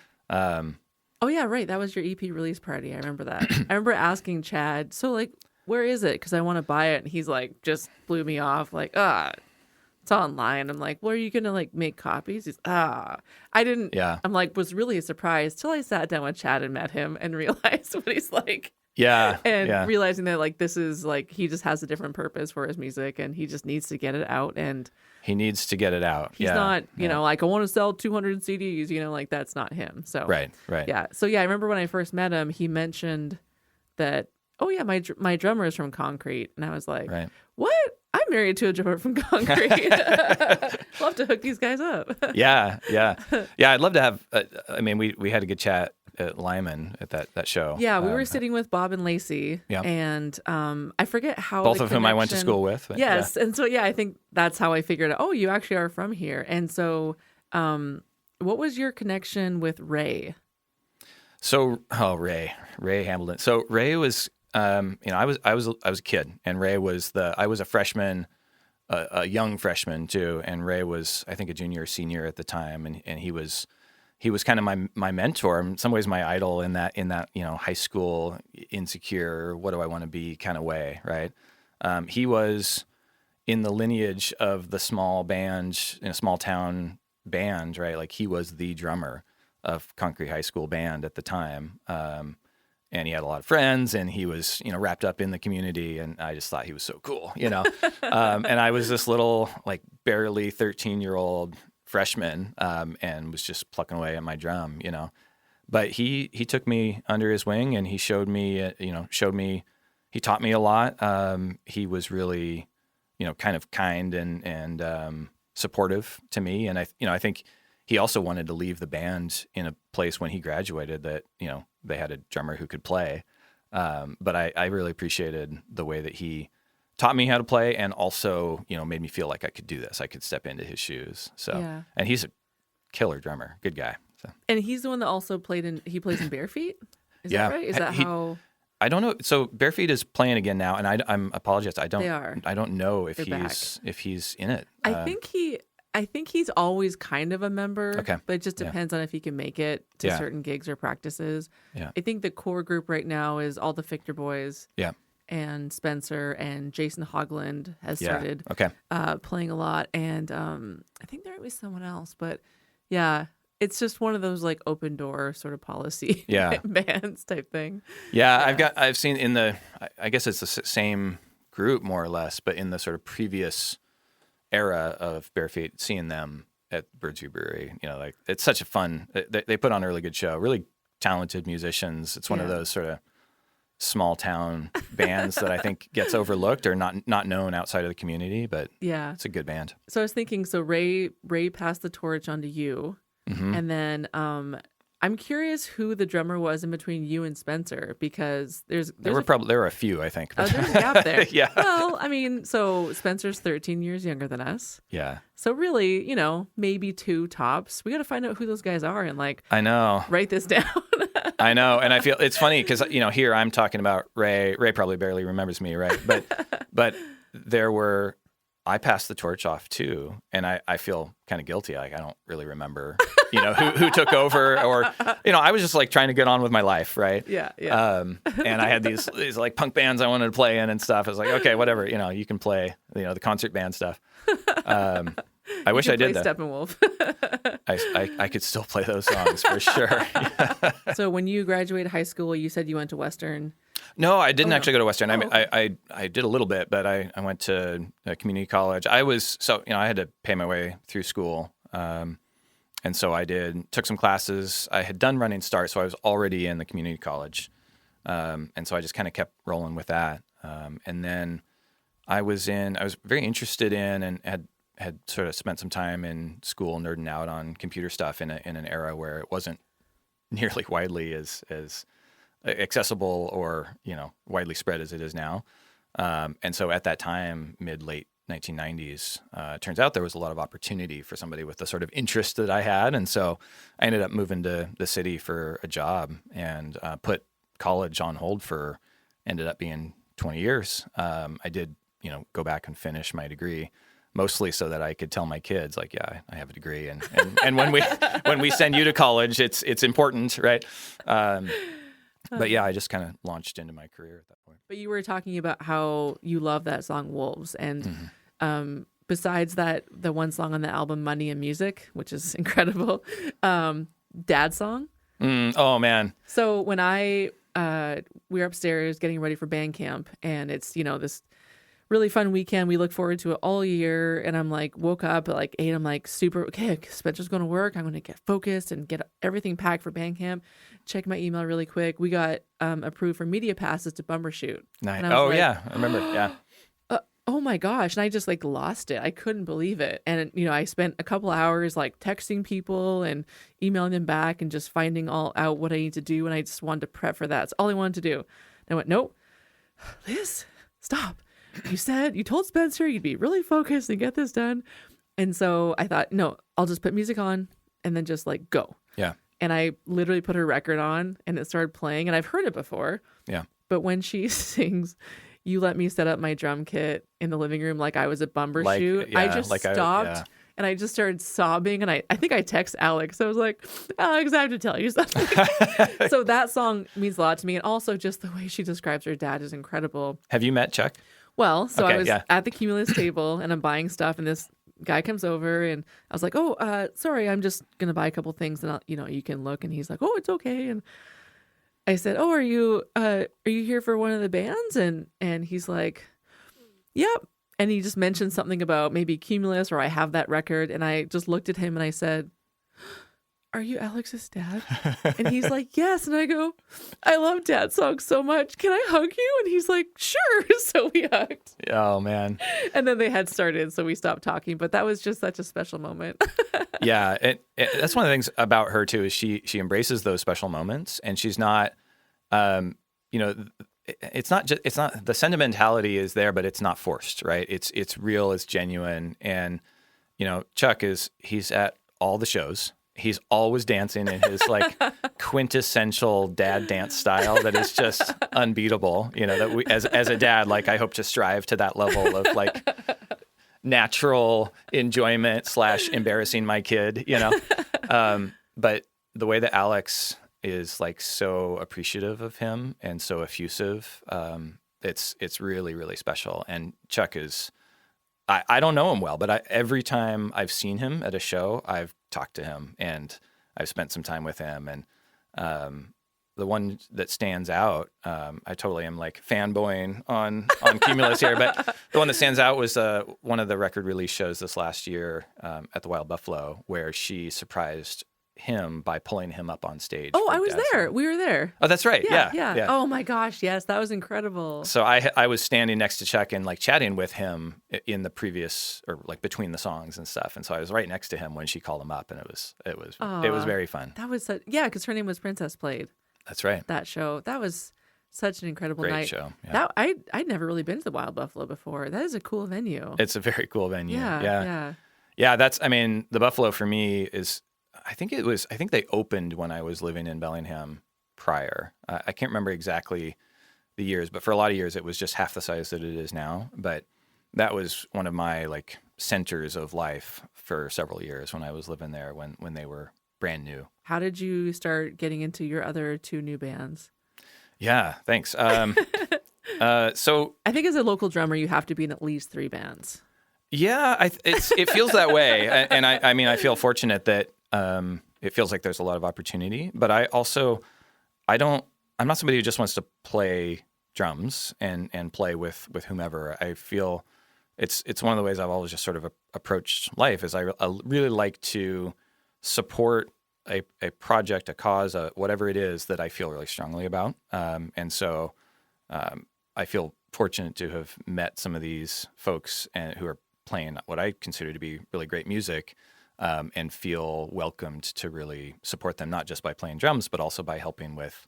Oh yeah, right. That was your EP release party. I remember that. I remember asking Chad, so like, where is it? Because I want to buy it. And he's like, just blew me off. Like, it's online. I'm like, well, are you gonna like make copies? He's I didn't. Yeah. I'm like, was really surprised till I sat down with Chad and met him and realized what he's like. Yeah. And realizing that like this is like he just has a different purpose for his music and he just needs to get it out, and he needs to get it out. he's not, you know, like I want to sell 200 CDs, you know, like that's not him. So Right. Yeah. So yeah, I remember when I first met him, he mentioned that, oh yeah, my drummer is from Concrete, and I was like, Right. what? I'm married to a drummer from Concrete. Love to hook these guys up. Yeah. I'd love to have. I mean, we had a good chat at Lyman at that show. Yeah, we were sitting with Bob and Lacey, yeah. and I forget how both the of whom I went to school with. But yes, and so yeah, I think that's how I figured out. Oh, you actually are from here, and so what was your connection with Ray? So, Ray Hamilton. So Ray was, I was a kid, and Ray was I was a freshman, a young freshman too, and Ray was, I think, a junior or senior at the time, and he was kind of my mentor, in some ways my idol in that high school insecure, what do I want to be kind of way, right? He was in the lineage of the small band in a small town band, right? Like he was the drummer of Concrete High School band at the time. And he had a lot of friends, and he was, wrapped up in the community, and I just thought he was so cool, and I was this little, like, barely 13-year-old freshman, and was just plucking away at my drum, But he took me under his wing, and he showed me, he taught me a lot. He was really, kind of kind and supportive to me, and I think he also wanted to leave the band in a place when he graduated that, they had a drummer who could play. But I really appreciated the way that he taught me how to play, and also, made me feel like I could do this. I could step into his shoes. So, yeah. And he's a killer drummer, good guy. So. And he's the one that also plays in Bare Feet? Is that right? Is that how? I don't know. So Bare Feet is playing again now, and I'm apologize. I don't know if he's in it. I think he's always kind of a member, okay. But it just depends on if he can make it to certain gigs or practices. Yeah. I think the core group right now is all the Fichter boys. Yeah. And Spencer and Jason Hogland has started playing a lot. And I think there might be someone else. But yeah, it's just one of those like open door sort of policy bands type thing. Yeah, I've seen in I guess it's the same group more or less, but in the sort of previous era of Bare Feet, seeing them at Birdsview Brewery, like it's such a fun. They put on a really good show. Really talented musicians. It's one of those sort of small town bands that I think gets overlooked or not known outside of the community. But it's a good band. So I was thinking, so Ray passed the torch onto you, and then I'm curious who the drummer was in between you and Spencer, because there were a few, I think. There's a gap there. Yeah. Well, I mean, so Spencer's 13 years younger than us. Yeah. So really, maybe two tops. We got to find out who those guys are and I know. Write this down. I know, and I feel it's funny because here I'm talking about Ray. Ray probably barely remembers me, right? But I passed the torch off too, and I feel kind of guilty. Like I don't really remember, who took over, or I was just like trying to get on with my life, right? Yeah, yeah. And I had these like punk bands I wanted to play in and stuff. I was like, okay, whatever, you can play the concert band stuff. I wish I did that. Steppenwolf. I could still play those songs for sure. So when you graduated high school, you said you went to Western. No, I didn't actually go to Western. Okay. I did a little bit, but I went to a community college. I had to pay my way through school. And so I took some classes. I had done Running Start, so I was already in the community college. And so I just kind of kept rolling with that. And then I was very interested in and had sort of spent some time in school nerding out on computer stuff in an era where it wasn't nearly widely as accessible or widely spread as it is now. And so at that time, late 1990s, it turns out there was a lot of opportunity for somebody with the sort of interest that I had. And so I ended up moving to the city for a job and put college on hold for ended up being 20 years. I did go back and finish my degree, mostly so that I could tell my kids, like, yeah, I have a degree, and when we send you to college, it's important, right? But yeah, I just kind of launched into my career at that point. But you were talking about how you love that song Wolves, and besides that, the one song on the album Money and Music, which is incredible, Dad's song. Oh man! So when we were upstairs getting ready for band camp, and it's this really fun weekend. We look forward to it all year. And I'm like, woke up at like 8. I'm like, super, okay, Spencer's going to work. I'm going to get focused and get everything packed for band camp. Check my email really quick. We got approved for media passes to Bumbershoot. Nice. Oh, like, yeah. I remember. Yeah. Oh my gosh. And I just like lost it. I couldn't believe it. And, I spent a couple hours like texting people and emailing them back and just finding all out what I need to do. And I just wanted to prep for that. That's all I wanted to do. And I went, nope, Liz, stop. You told Spencer you'd be really focused and get this done. And so I thought, no, I'll just put music on and then just like go. Yeah. And I literally put her record on and it started playing, and I've heard it before. Yeah. But when she sings, you let me set up my drum kit in the living room like I was at Bumbershoot. I just stopped and I just started sobbing. And I think I text Alex. I was like, Alex, I have to tell you something. So that song means a lot to me. And also just the way she describes her dad is incredible. Have you met Chuck? Well, so I was at the Cumulus table and I'm buying stuff, and this guy comes over and I was like, oh, sorry, I'm just going to buy a couple things and you can look. And he's like, oh, it's okay. And I said, oh, are you here for one of the bands? And he's like, yep. And he just mentioned something about maybe Cumulus or I have that record. And I just looked at him and I said, are you Alex's dad? And he's like, yes. And I go, I love Dad's songs so much. Can I hug you? And he's like, sure. So we hugged. Oh, man. And then they had started, so we stopped talking. But that was just such a special moment. Yeah. That's one of the things about her, too, is she embraces those special moments. And she's not, it's not the sentimentality is there, but it's not forced, right? It's real, it's genuine. And, Chuck he's at all the shows. He's always dancing in his like quintessential dad dance style that is just unbeatable. That we, as a dad, like I hope to strive to that level of like natural enjoyment / embarrassing my kid, But the way that Alex is like so appreciative of him and so effusive, it's really, really special. And Chuck is, I don't know him well, but every time I've seen him at a show, I've talked to him and I've spent some time with him. And the one that stands out, I totally am like fanboying on Cumulus here, but the one that stands out was one of the record release shows this last year at the Wild Buffalo, where she surprised him by pulling him up on stage. Oh, I was there. We were there. Oh, that's right. Yeah. Oh my gosh, yes, that was incredible. So I was standing next to Chuck and like chatting with him in the previous or like between the songs and stuff, and so I was right next to him when she called him up, and it was very fun. That was because her name was Princess Played. That's right. That show. That was such an incredible Great night. show. Yeah. That I'd never really been to the Wild Buffalo before. That is a cool venue. It's a very cool venue. Yeah. That's the Buffalo for me is. I think they opened when I was living in Bellingham prior. I can't remember exactly the years, but for a lot of years it was just half the size that it is now. But that was one of my like centers of life for several years when I was living there when they were brand new. How did you start getting into your other 2 new bands? Yeah, thanks. So I think as a local drummer, you have to be in at least 3 bands. yeah, it feels that way, and I mean I feel fortunate that it feels like there's a lot of opportunity, but I'm not somebody who just wants to play drums and play with whomever. I feel it's one of the ways I've always just sort of approached life is I really like to support a project, a cause, whatever it is that I feel really strongly about. And so I feel fortunate to have met some of these folks who are playing what I consider to be really great music, and feel welcomed to really support them, not just by playing drums, but also by helping with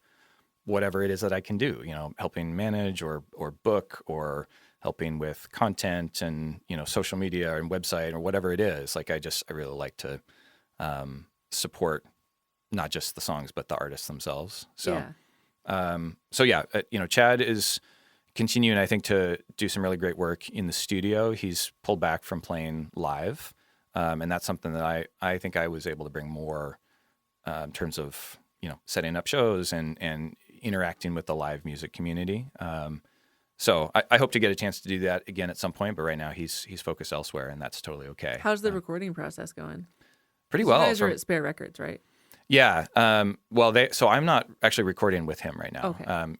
whatever it is that I can do, helping manage or book or helping with content and, social media and website or whatever it is. Like I really like to support not just the songs, but the artists themselves. So, Chad is continuing, I think, to do some really great work in the studio. He's pulled back from playing live. And that's something that I think I was able to bring more in terms of, setting up shows and interacting with the live music community. So I hope to get a chance to do that again at some point, but right now he's focused elsewhere, and that's totally okay. How's the recording process going? Pretty well. You guys are at Spare Records, right? Yeah. So I'm not actually recording with him right now. Okay.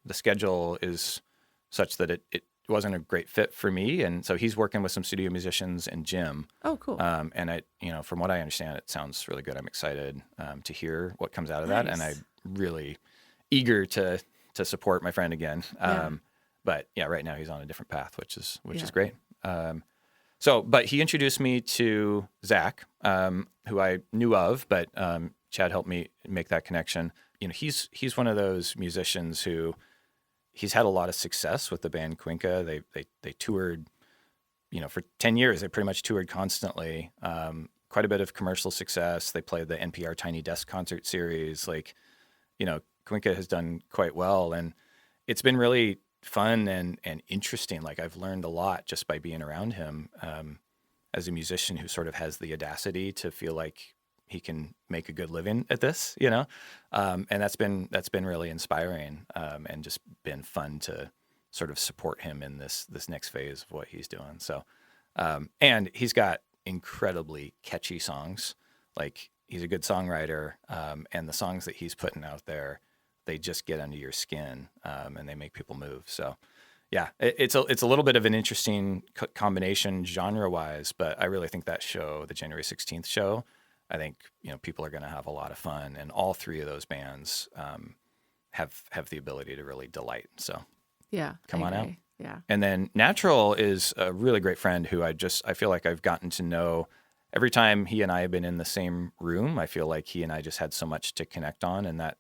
The schedule is such that it wasn't a great fit for me, and so he's working with some studio musicians and Jim. Oh, cool. And from what I understand, it sounds really good. I'm excited to hear what comes out of that, and I'm really eager to support my friend again. But yeah, right now he's on a different path, which is great. But he introduced me to Zach, who I knew of, but Chad helped me make that connection. He's one of those musicians who he's had a lot of success with the band Cuenca. They toured, for 10 years. They pretty much toured constantly. Quite a bit of commercial success. They played the NPR Tiny Desk concert series. Cuenca has done quite well, and it's been really fun and interesting. Like I've learned a lot just by being around him as a musician who sort of has the audacity to feel like he can make a good living at this, and that's been really inspiring, and just been fun to sort of support him in this next phase of what he's doing. So, and he's got incredibly catchy songs. Like he's a good songwriter, and the songs that he's putting out there, they just get under your skin, and they make people move. So, yeah, it's a little bit of an interesting combination genre-wise, but I really think that show, the January 16th show, I think people are going to have a lot of fun, and all 3 of those bands have the ability to really delight. So, yeah, come on out. Yeah, and then Natural is a really great friend who I feel like I've gotten to know. Every time he and I have been in the same room, I feel like he and I just had so much to connect on, and that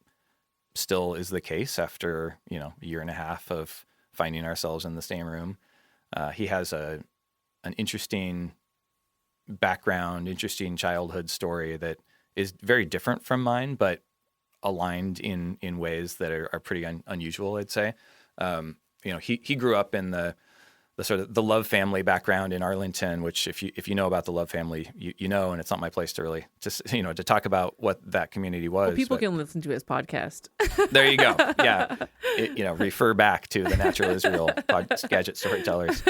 still is the case after a year and a half of finding ourselves in the same room. He has an interesting background, interesting childhood story that is very different from mine, but aligned in ways that are pretty unusual, I'd say. He grew up in the sort of the Love family background in Arlington, which if you know about the Love family, you know, and it's not my place to really just to talk about what that community was. Well, people can listen to his podcast. There you go. Yeah, refer back to the Natural Israel Gadget Storytellers.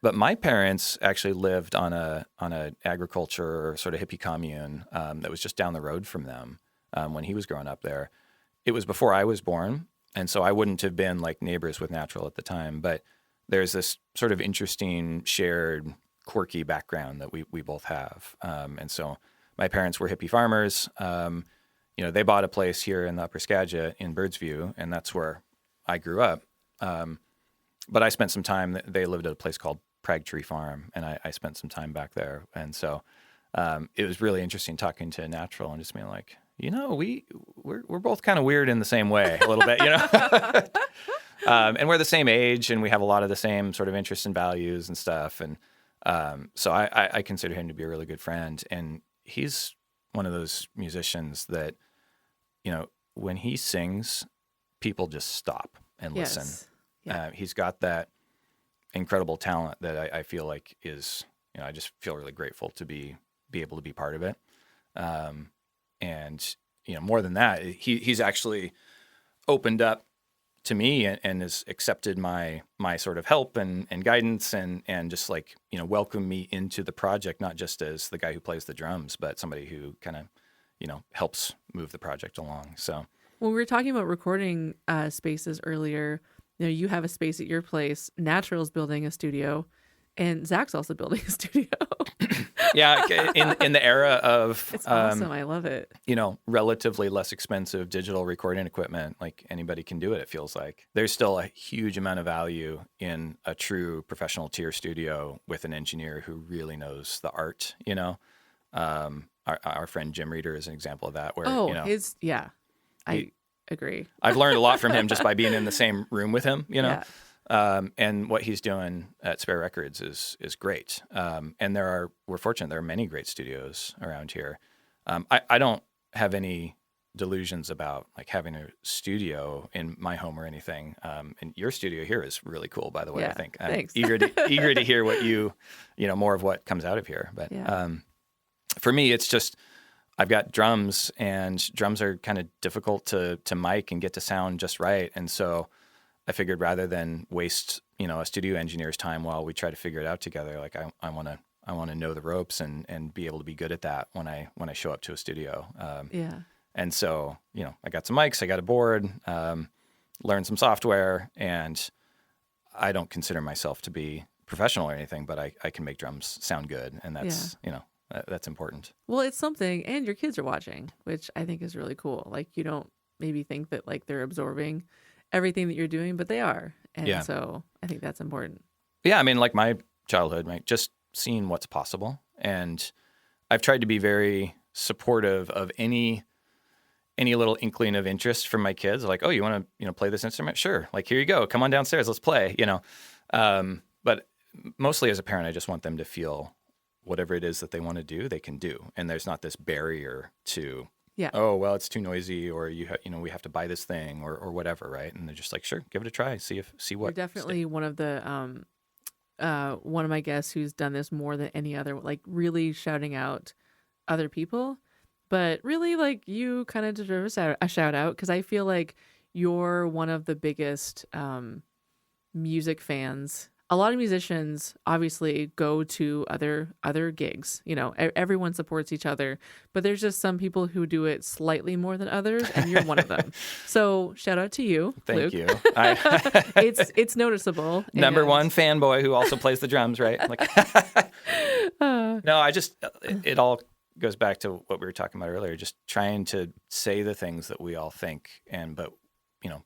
But my parents actually lived on a agriculture sort of hippie commune that was just down the road from them when he was growing up there. It was before I was born, and so I wouldn't have been like neighbors with Natural at the time. But there's this sort of interesting, shared, quirky background that we both have. And so my parents were hippie farmers. They bought a place here in the Upper Skagit in Birdsview, and that's where I grew up. But I spent some time, they lived at a place called Prague Tree Farm, and I spent some time back there. And so it was really interesting talking to Natural and just being like, we're both kind of weird in the same way a little bit, and we're the same age, and we have a lot of the same sort of interests and values and stuff. And so I consider him to be a really good friend. And he's one of those musicians that, when he sings, people just stop and listen. Yeah. He's got that incredible talent that I feel like is, I just feel really grateful to be able to be part of it. And more than that, he's actually opened up to me and has accepted my sort of help and guidance and just like, welcomed me into the project, not just as the guy who plays the drums, but somebody who kind of, helps move the project along. So when we were talking about recording spaces earlier, you have a space at your place, Natural's building a studio, and Zach's also building a studio. Yeah, in the era of it's awesome. I love it. Relatively less expensive digital recording equipment, like anybody can do it. It feels like there's still a huge amount of value in a true professional tier studio with an engineer who really knows the art. Our friend Jim Reeder is an example of that. Where I agree. I've learned a lot from him just by being in the same room with him. Yeah. And what he's doing at Spare Records is great. And we're fortunate there are many great studios around here. I don't have any delusions about like having a studio in my home or anything. And your studio here is really cool, by the way. Yeah, I think I'm thanks. eager to hear what more of what comes out of here. But for me, it's just I've got drums, and drums are kind of difficult to mic and get to sound just right, and so I figured rather than waste, a studio engineer's time while we try to figure it out together, like I want to know the ropes and be able to be good at that when I show up to a studio. And so, I got some mics, I got a board, learned some software, and I don't consider myself to be professional or anything, but I can make drums sound good, and that's, that's important. Well, it's something, and your kids are watching, which I think is really cool. Like, you don't maybe think that like they're absorbing everything that you're doing, but they are. And so I think that's important. Yeah. I mean, like my childhood, right? Just seeing what's possible. And I've tried to be very supportive of any little inkling of interest from my kids. Like, oh, you want to, play this instrument? Sure. Like, here you go. Come on downstairs. Let's play, But mostly as a parent, I just want them to feel whatever it is that they want to do, they can do. And there's not this barrier to, oh, well, it's too noisy, or we have to buy this thing or whatever, right? And they're just like, sure, give it a try, see what. You're definitely one of the one of my guests who's done this more than any other, like really shouting out other people, but really like you kind of deserve a shout out, because I feel like you're one of the biggest music fans. A lot of musicians obviously go to other gigs. Everyone supports each other, but there's just some people who do it slightly more than others, and you're one of them. So shout out to you, Thank Luke. you. It's noticeable. Number one fanboy who also plays the drums, right? Like, no, it all goes back to what we were talking about earlier. Just trying to say the things that we all think, but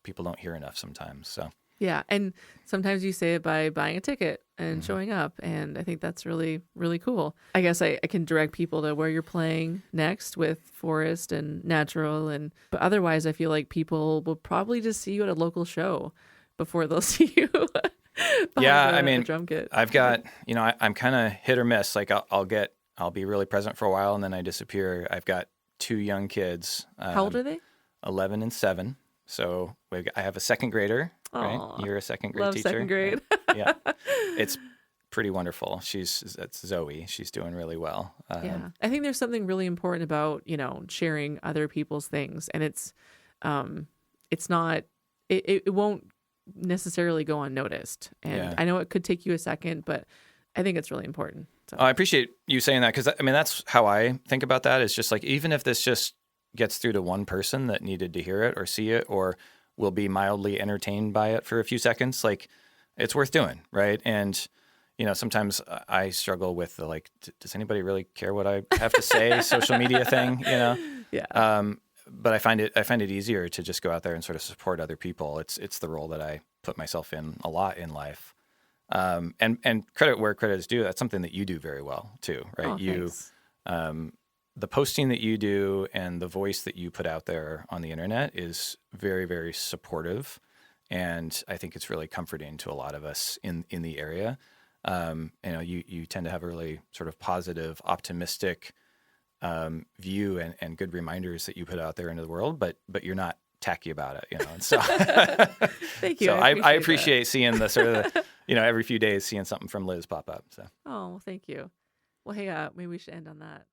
people don't hear enough sometimes. So. Yeah, and sometimes you say it by buying a ticket and showing up, and I think that's really, really cool. I guess I can direct people to where you're playing next with Forest and Natural, but otherwise I feel like people will probably just see you at a local show before they'll see you. A drum kit. I've got, I'm kind of hit or miss. Like I'll be really present for a while and then I disappear. I've got two young kids. How old are they? 11 and 7. So I have a second grader. Right? You're a second grade Love teacher. Second grade. Yeah. It's pretty wonderful. That's Zoe. She's doing really well. Yeah. I think there's something really important about, sharing other people's things. And it won't necessarily go unnoticed. And I know it could take you a second, but I think it's really important. So. I appreciate you saying that, because that's how I think about that. It's just like, even if this just gets through to one person that needed to hear it or see it, or will be mildly entertained by it for a few seconds, like, it's worth doing, right? And sometimes I struggle with the does anybody really care what I have to say? Social media thing, Yeah. But I find it easier to just go out there and sort of support other people. It's the role that I put myself in a lot in life. And credit where credit is due. That's something that you do very well too, right? Oh, thanks. The posting that you do and the voice that you put out there on the internet is very, very supportive. And I think it's really comforting to a lot of us in the area. You tend to have a really sort of positive, optimistic view and good reminders that you put out there into the world, but you're not tacky about it, And so, thank you. So I appreciate seeing the sort of, every few days seeing something from Liz pop up. So. Oh, well, thank you. Well, hey, maybe we should end on that.